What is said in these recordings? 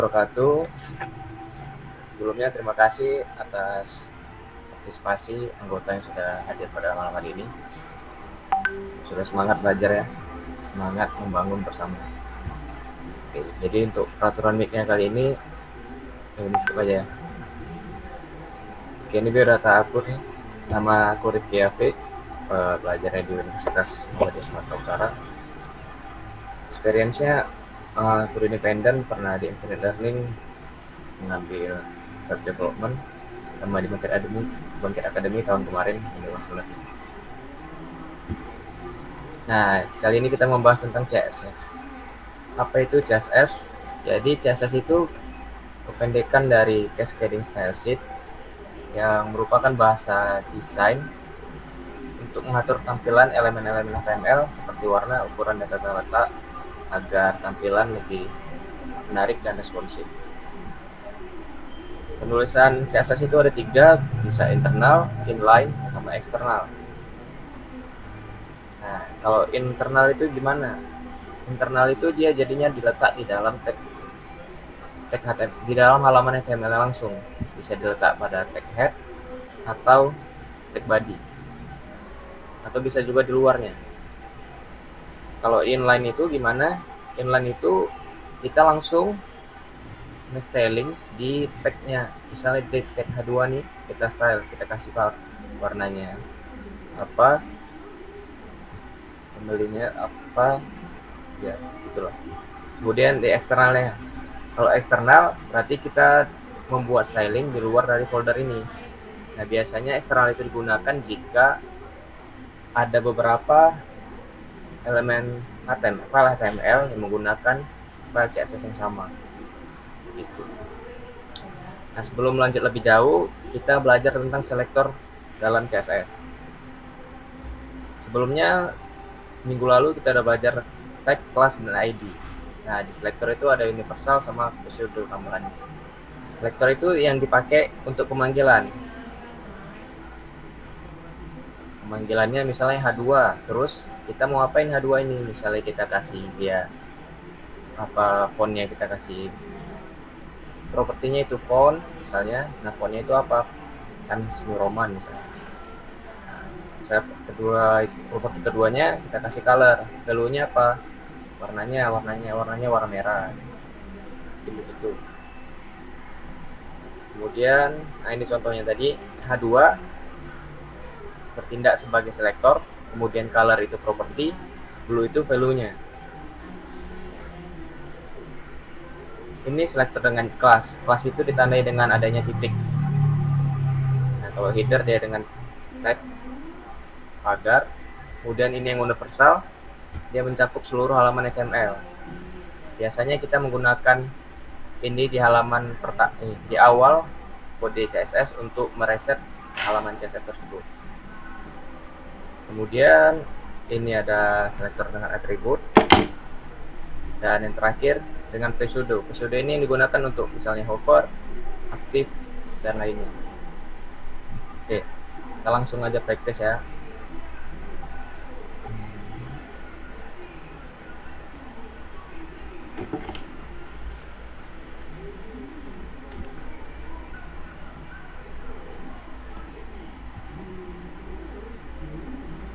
wabarakatuh. Sebelumnya terima kasih atas partisipasi anggota yang sudah hadir pada malam hari ini. Sudah semangat belajar ya, semangat membangun bersama. Oke, jadi untuk peraturan mic-nya kali ini skip aja ya. Oke, ini biodata aku nih. Nama aku Rifki Afik, pelajarnya di Universitas Muhammadiyah Sumatera Utara. Experience-nya studi independen, pernah di Infinite Learning, mengambil web development, sama di Bangkit Academy tahun kemarin ini masalah. Nah, kali ini kita membahas tentang CSS. Apa itu CSS? Jadi CSS itu kependekan dari Cascading Style Sheet yang merupakan bahasa desain untuk mengatur tampilan elemen-elemen HTML seperti warna, ukuran, dan tata letak agar tampilan lebih menarik dan responsif. Penulisan CSS itu ada 3, bisa internal, inline, sama eksternal. Nah, kalau internal itu gimana? Internal itu dia jadinya diletak di dalam tag HTML, di dalam halaman HTML langsung. Bisa diletak pada tag head atau tag body, atau bisa juga di luarnya. Kalau inline itu gimana? Inline itu kita langsung nge-styling di tagnya. Misalnya di tag H2 nih, kita style, kita kasih warnanya apa, pembelinya apa, ya itulah. Kemudian di eksternalnya, kalau eksternal berarti kita membuat styling di luar dari folder ini. Nah, biasanya eksternal itu digunakan jika ada beberapa elemen file HTML yang menggunakan file CSS yang sama. Gitu. Nah, sebelum lanjut lebih jauh, kita belajar tentang selektor dalam CSS. Sebelumnya, minggu lalu kita udah belajar tag, class, dan ID. Nah, di selektor itu ada universal sama pseudo tambahan. Selektor itu yang dipakai untuk pemanggilan. Pemanggilannya misalnya H2, terus kita mau apain H2 ini? Misalnya kita kasih dia apa fontnya, kita kasih propertinya itu font misalnya. Nah, fontnya itu apa? Kan New Roman misalnya. Properti keduanya kita kasih color. Value-nya apa? Warnanya warna merah. Gitu. Kemudian, nah ini contohnya tadi, H2 bertindak sebagai selektor, kemudian color itu properti, blue itu value-nya. Ini selektor dengan class. Class itu ditandai dengan adanya titik. Nah, kalau header dia dengan tag, pagar. Kemudian ini yang universal, dia mencakup seluruh halaman HTML. Biasanya kita menggunakan ini di halaman di awal kode CSS untuk mereset halaman CSS tersebut. Kemudian ini ada selektor dengan atribut, dan yang terakhir dengan pseudo. Pseudo ini yang digunakan untuk misalnya hover, aktif, dan lainnya. Oke, kita langsung aja praktis ya.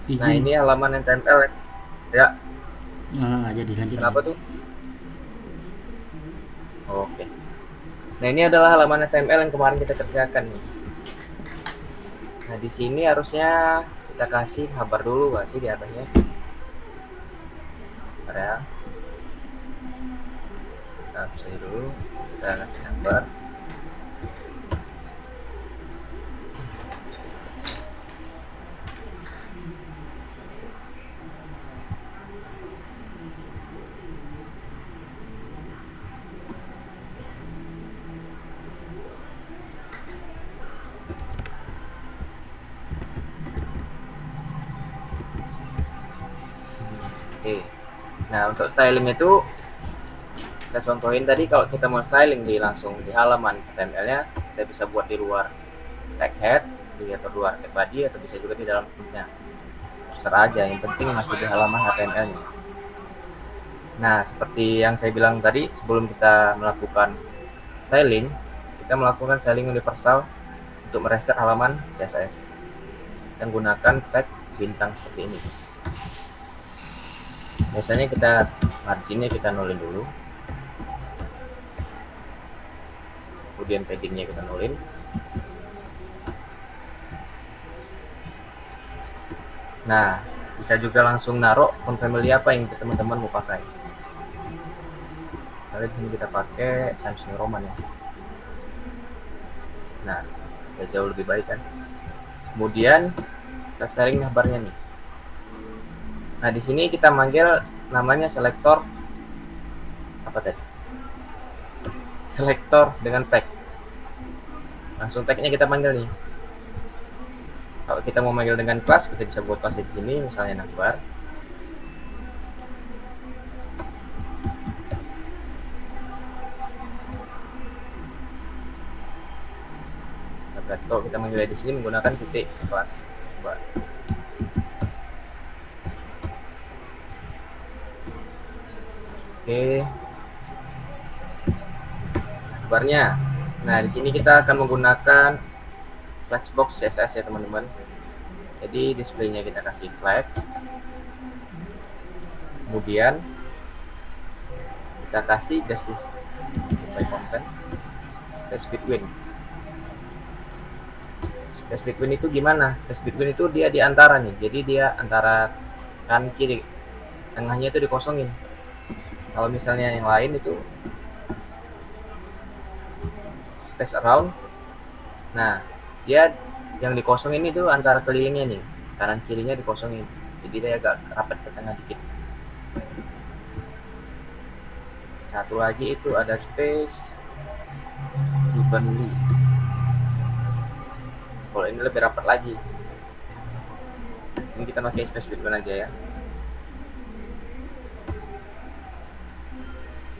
Nah, ini halaman HTML ya. Nggak jadi, lanjut. Kenapa tuh? Oke. Nah, ini adalah halaman HTML yang kemarin kita kerjakan nih. Nah, di sini harusnya kita kasih kabar dulu nggak sih di atasnya? Bentar ya. Kita hapus dulu. Kita kasih kabar. Oke. Nah, untuk styling itu kita contohin tadi, kalau kita mau styling langsung di halaman HTML-nya, kita bisa buat di luar tag head, di luar tag body, atau bisa juga di dalam tag-nya. Terserah aja, yang penting masih di halaman HTML-nya. Nah, seperti yang saya bilang tadi, sebelum kita melakukan styling, kita melakukan styling universal untuk mereset halaman CSS dan gunakan tag bintang seperti ini. Biasanya kita marginnya kita nolin dulu, kemudian paddingnya kita nolin. Nah, bisa juga langsung naruh font family apa yang teman-teman mau pakai. Misalnya di sini kita pakai Times New Roman ya. Nah, udah jauh lebih baik kan. Kemudian kita styling navbarnya nih. Nah, di sini kita manggil namanya selektor apa tadi? Selektor dengan tag. Langsung tagnya kita panggil nih. Kalau kita mau manggil dengan kelas, kita bisa buat kelas di sini, misalnya navbar. Kalau kita manggil di sini menggunakan titik kelas. Coba. Oke. Navbarnya. Nah, di sini kita akan menggunakan flexbox CSS ya teman-teman. Jadi displaynya kita kasih flex. Kemudian kita kasih justice by content space between. Space between itu gimana? Space between itu dia di antara nih. Jadi dia antara kanan kiri. Tengahnya itu dikosongin. Kalau misalnya yang lain itu space around. Nah, dia yang dikosongin itu antara kelilingnya nih. Kanan kirinya dikosongin. Jadi dia agak rapat ke tengah dikit. Satu lagi itu ada space evenly. Kalau ini lebih rapat lagi. Di sini kita pakai space between aja ya.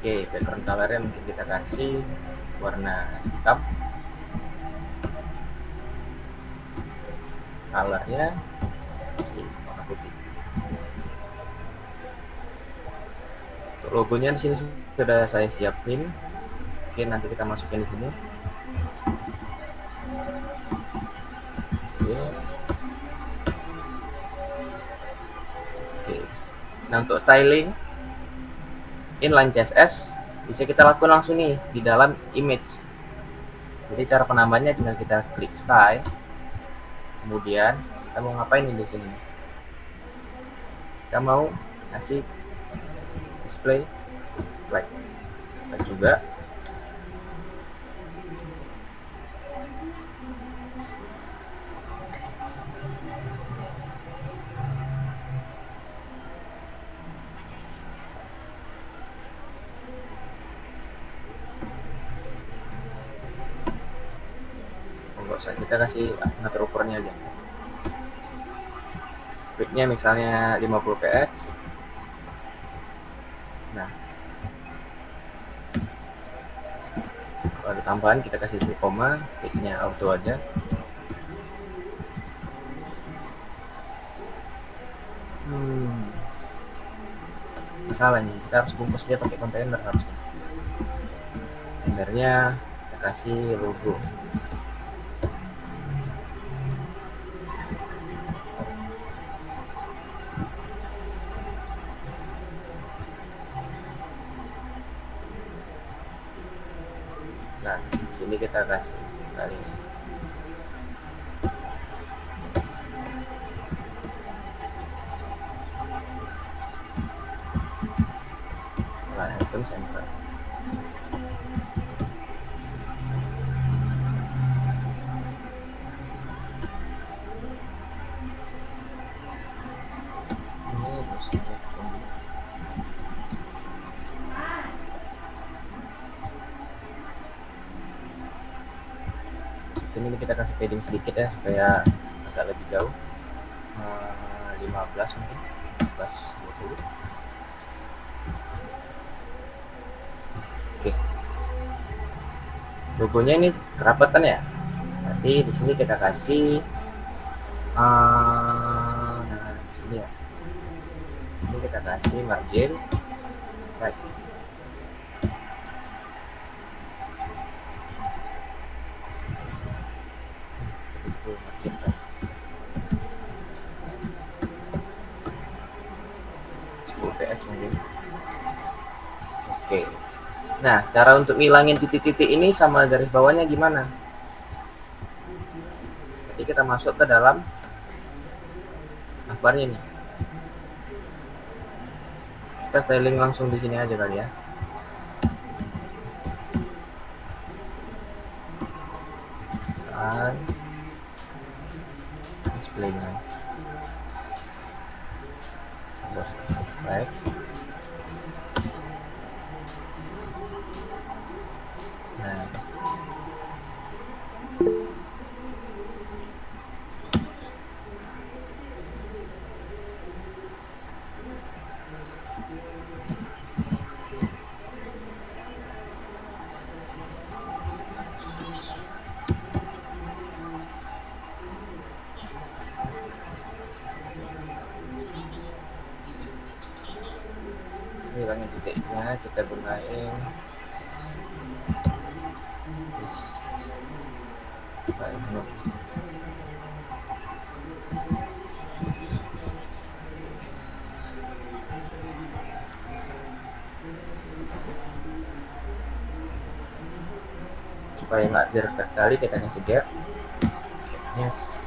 Oke, background colornya mungkin kita kasih warna hitam. Colornya kasih warna putih. Untuk logonya di sini sudah saya siapin. Oke, nanti kita masukin di sini. Yes. Oke. Nah, untuk styling inline CSS bisa kita lakukan langsung nih di dalam image. Jadi cara penambahannya tinggal kita klik style. Kemudian kita mau ngapain nih di sini? Kita mau kasih display flex. Dan juga enggak usah, kita kasih ngatur ukurannya aja. Widthnya misalnya 50 px. Nah, kalau ada tambahan kita kasih 1, widthnya auto aja. Salah nih, kita harus bungkus dia pakai kontainer harusnya. Kontainernya kita kasih logo. Nah, di sini kita kasih kali ini. Nah, itu center. Ini kita kasih padding sedikit ya supaya agak lebih jauh, 15 mungkin, 15 20. Oke, logonya ini kerapatan ya. Nanti di sini kita kasih nah, di sini ya. Ini kita kasih margin right. Nah, cara untuk ngilangin titik-titik ini sama garis bawahnya gimana? Jadi kita masuk ke dalam akbarnya nih. Kita styling langsung di sini aja kali ya. Style, display name, text. Nah, hilangin titiknya, kita gunain this supaya nggak berkali-kali kita kasih gap. Yes.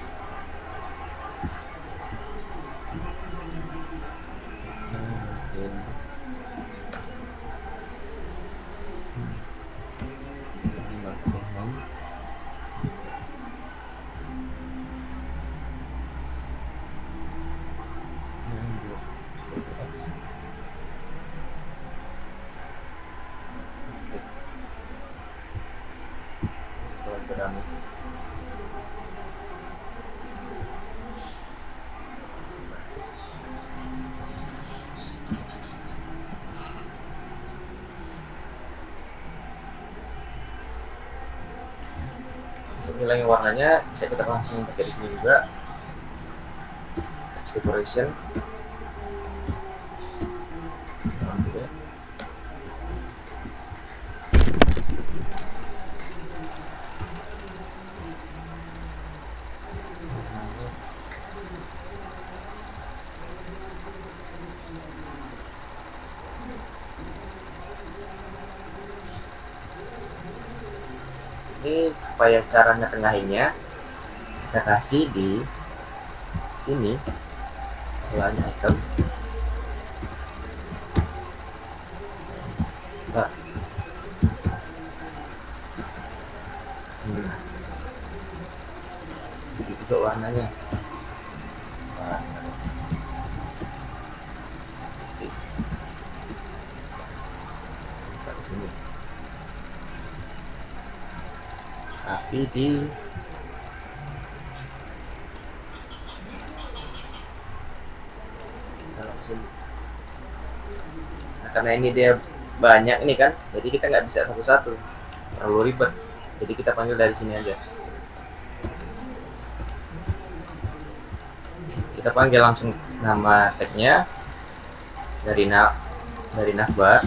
Berani. Untuk ngilangin warnanya bisa kita langsung pakai di sini juga. Text decoration. Ini supaya cara ngetengahinnya kita kasih di sini line item. Nah, isi juga warnanya. Di sini. Tapi di dalam sini. Nah, karena ini dia banyak nih kan, jadi kita nggak bisa satu-satu, terlalu ribet. Jadi kita panggil dari sini aja. Kita panggil langsung nama tagnya dari navbar.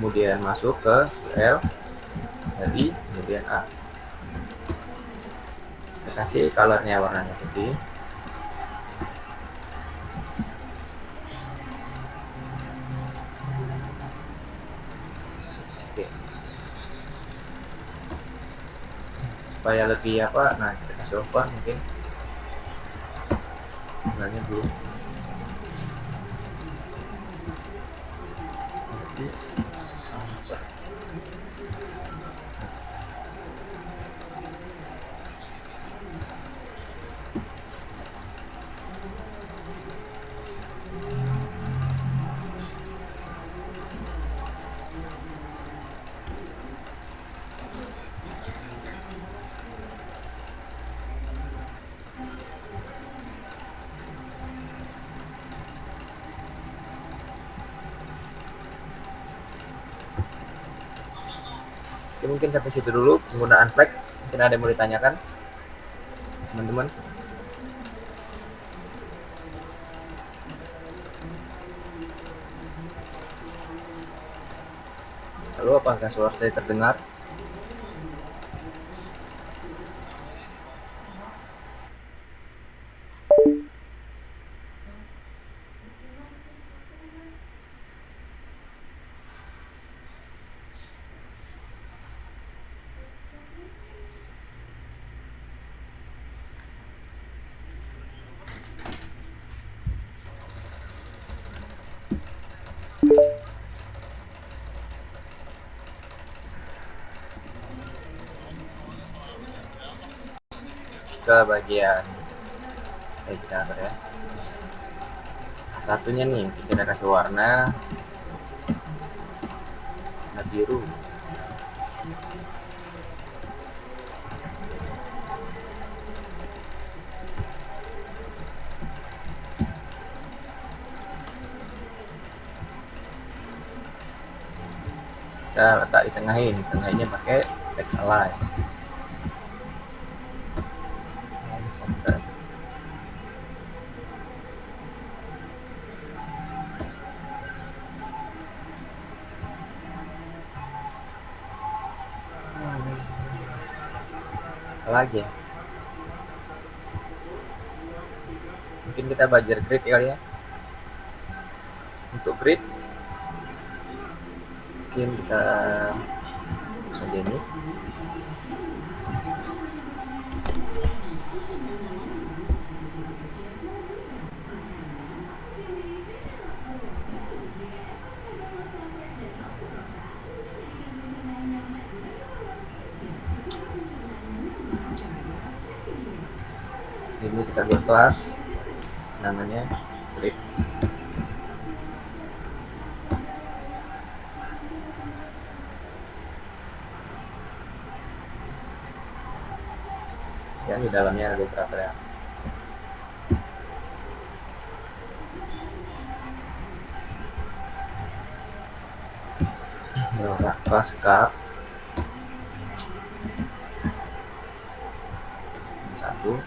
Kemudian masuk ke L dari kemudian A. Kita kasih colornya warnanya putih. Oke. Supaya lebih apa? Nah, kita kasih open mungkin. Misalnya dulu. Oke, mungkin sampai situ dulu penggunaan flex. Mungkin ada yang mau ditanyakan, teman-teman. Lalu apakah suara saya terdengar? ke bagian indikator ya. Satunya nih kita kasih warna biru. Kita letak di tengahnya pakai text align. Lagi ya, mungkin kita belajar grid kali ya. Untuk grid mungkin kita saja ini. Sini kita buat kelas namanya grid. Ya, di dalamnya ada beberapa ya. Kelas K satu.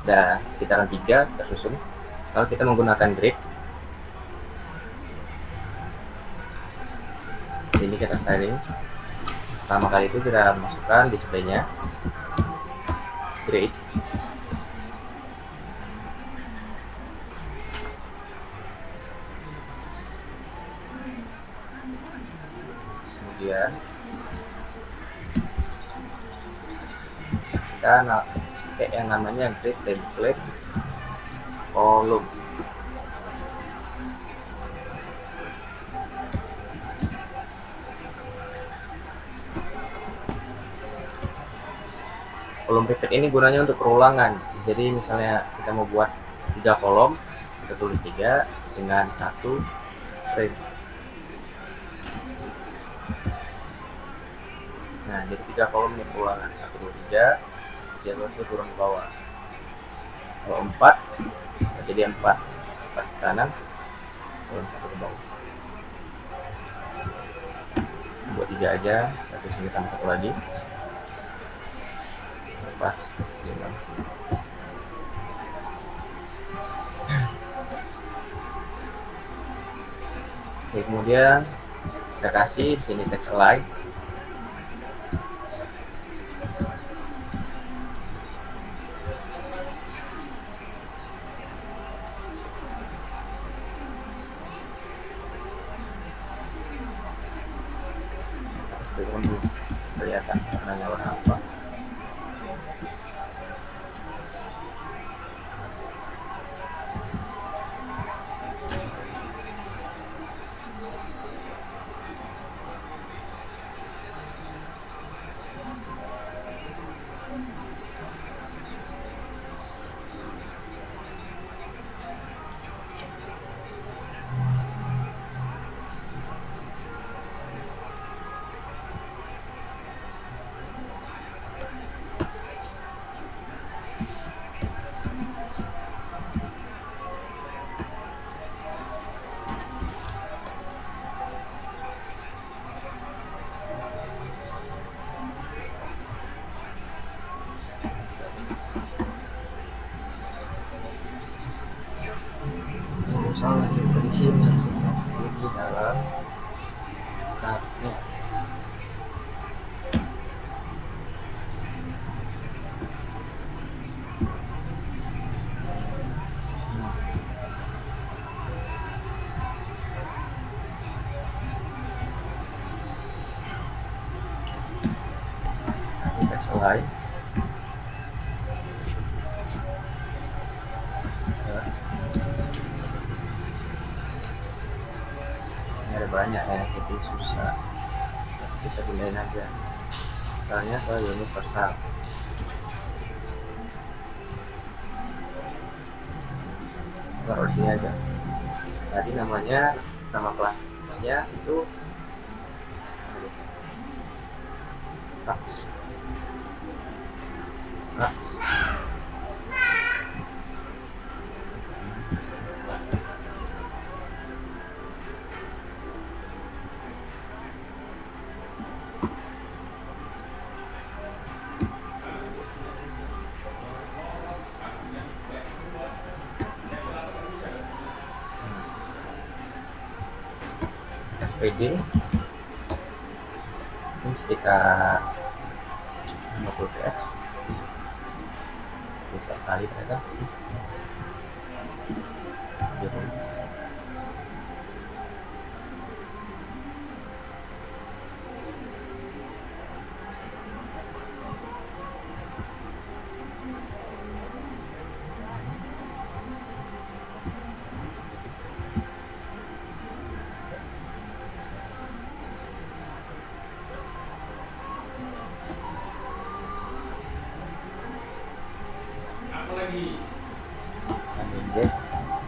Nah, kita 3 tersusun. Kalau kita menggunakan grid, sini kita styling. Pertama kali itu kita masukkan displaynya grid. Kemudian kita pakai yang namanya grid template column. Kolom repeat ini gunanya untuk perulangan. Jadi misalnya kita mau buat 3 kolom, kita tulis 3 dengan 1 frame. Nah, jadi 3 kolom ini perulangan, 1, 2, 3, dia terus turun ke bawah. Kalau 4, jadi 4 ke kanan, turun 1 ke bawah. Buat 3 aja, tapi sini tambah 1 lagi. Pas 5. Oke, kemudian kita kasih di sini text align. Background dulu kelihatan warnanya warna apa. Salah di sini di dalam kartnya. selain ini ada banyak ya, jadi susah. Kita pindahin aja soalnya ke universal. Taruh di sini aja. Tadi nama kelasnya itu tax. SPD mungkin sekitar 50 px bisa kali ternyata. Ambil gap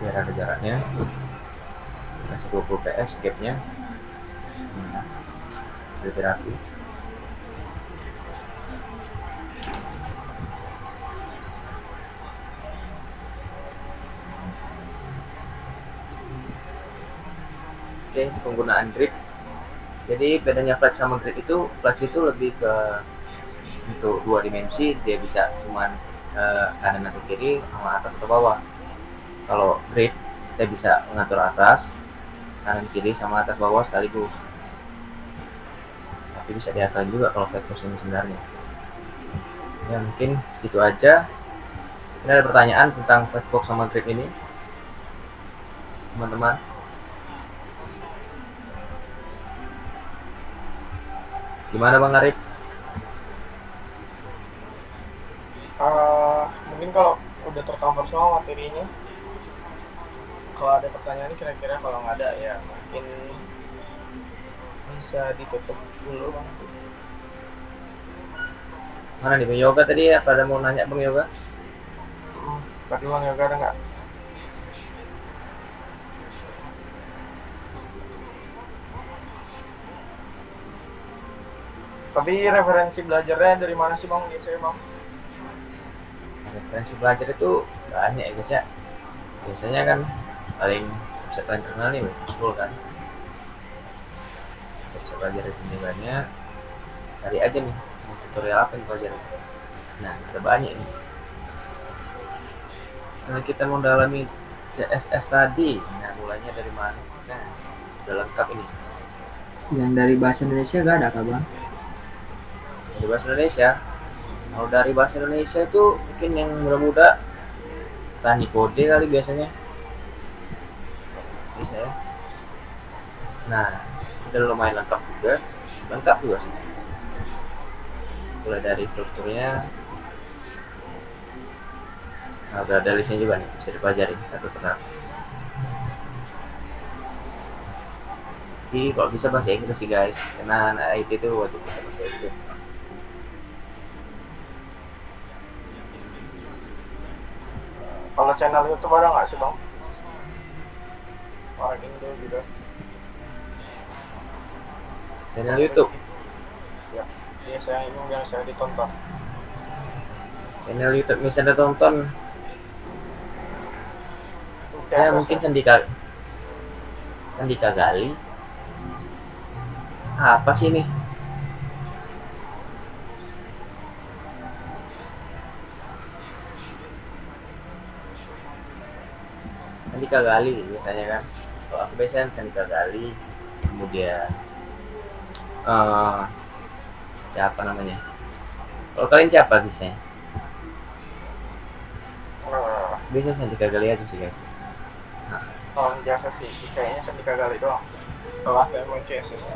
biar ada jaraknya, kasih 20 ps gapnya, lebih rapi. Oke, penggunaan grip. Jadi bedanya flex sama grip itu, flex itu lebih ke untuk 2 dimensi, dia bisa cuman kanan atau kiri sama atas atau bawah. Kalau grip kita bisa mengatur atas, kanan kiri sama atas bawah sekaligus. Tapi bisa diakalin juga kalau flex ini sebenarnya. Ya mungkin segitu aja. Ini ada pertanyaan tentang flexbox sama grip ini, teman-teman? Gimana Bang Arif? Mungkin kalau udah tercover semua materinya, kalau ada pertanyaan kira-kira, kalau nggak ada ya mungkin bisa ditutup dulu Bang. Mana nih Bang Yoga tadi ya? Pada mau nanya Bang Yoga? Tadi Bang Yoga ada nggak? Tapi referensi belajarnya dari mana sih Bang biasanya Bang? Referensi belajar itu banyak ya guys ya. Biasanya kan website paling terkenal nih web school kan. Bisa belajar di sini banyak. Cari aja nih mau tutorial apa yang belajar. Nah ada banyak nih. Misalnya kita mau dalami CSS tadi, nah mulainya dari mana? Nah udah lengkap ini. Yang dari bahasa Indonesia gak ada kah Bang? Dari bahasa Indonesia, kalau dari bahasa Indonesia itu mungkin yang muda-muda teknik kode kali biasanya bisa ya. Nah udah lumayan lengkap juga sih, mulai dari strukturnya. Nah udah ada listnya juga nih, bisa dipelajari satu persatu. Jadi kalau bisa bahasa Inggris sih guys, karena anak IT itu wajib bisa bahasa Inggris. Kalau channel YouTube ada nggak sih Bang? Orang Indo gitu. Channel YouTube? Ya, biasanya ini yang saya ditonton. Channel YouTube misalnya tonton, Ya mungkin Sandika Gali. Apa sih ini? Sandika Gali biasanya kan. Kalau aku biasanya Sandika Gali, kemudian siapa namanya? Kalau kalian siapa biasanya? Bisa Sandika Gali aja sih guys. Orang jasa sih, kayaknya Sandika Gali doang sih. Setelah TMO CSS.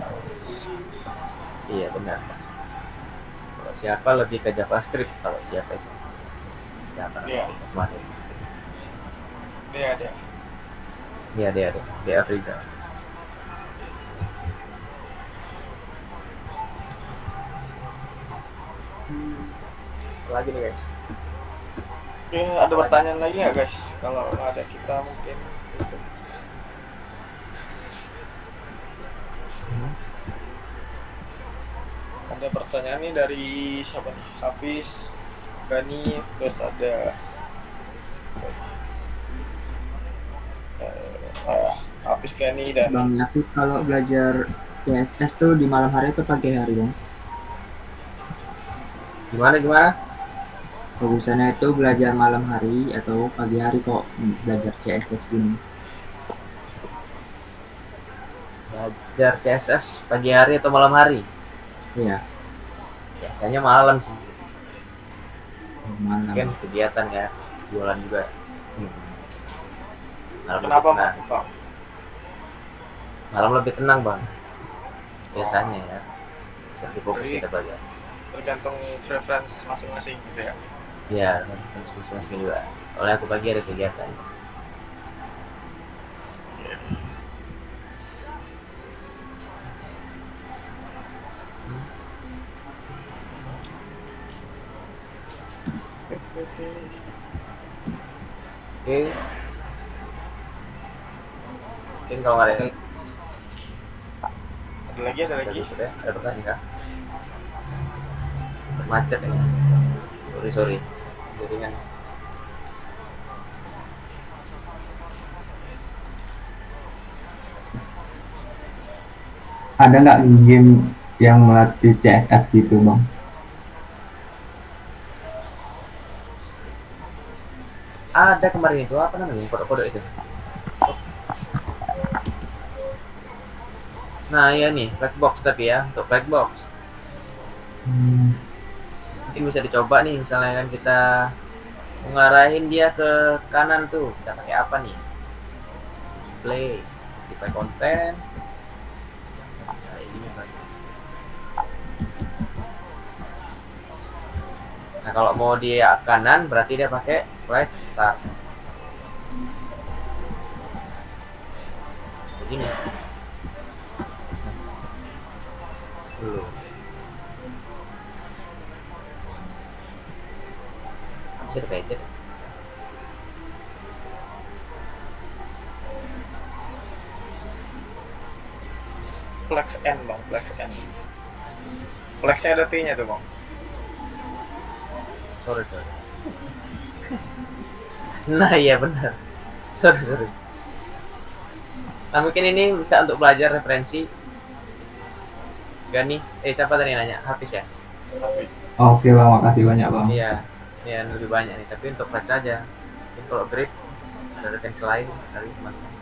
Iya benar. Kalau siapa lebih ke JavaScript, kalau siapa itu ya apa Iya. namanya semacam itu. Dia. Dia Afriza. Lagi nih guys. Oke, ada pertanyaan lagi nggak guys? Kalau nggak ada kita mungkin tutup. Ada pertanyaan nih dari siapa nih? Hafiz, Gani, terus ada Hafiz, Gani, dan Bang Yafi, kalau belajar CSS tuh di malam hari atau pagi hari Bang? Gimana? Bagusannya itu belajar malam hari atau pagi hari kok belajar CSS gini? Belajar CSS pagi hari atau malam hari? Iya, Biasanya malam sih. malam. Kan kegiatan ya, jualan juga. Malam kenapa lebih tenang. Bang? Malam lebih tenang bang. Biasanya ya. Bisa difokus Jadi- kita belajar. Tergantung preference masing-masing gitu ya. Iya, kan masing-masing juga. Oleh aku pagi ada kegiatan. Oke. Mungkin kalau nggak ada Ada lagi. ada pertanyaan kah? Macet ini. Sorry. Jaringan. Ada nggak game yang melatih CSS gitu bang? Ada kemarin itu apa namanya? Kode-kode itu. Nah iya nih, Flagbox tapi ya untuk Flagbox. Mungkin bisa dicoba nih misalnya kan kita mengarahin dia ke kanan tuh, kita pakai apa nih? Display konten. Nah, ini kan. Nah kalau mau dia kanan berarti dia pakai flag start. Begini. Dulu. Bisa dipencet. Flex N bang, Flex N. Flexnya ada T-nya tuh bang. Sorry. Nah iya benar. Sorry. Nah mungkin ini bisa untuk belajar referensi. Gani, siapa tadi nanya? Hafiz ya? Tapi Oke bang, makasih banyak bang. Iya, yang lebih banyak nih. Tapi untuk flash saja. Mungkin kalau grade ada referensi lain dari teman-teman.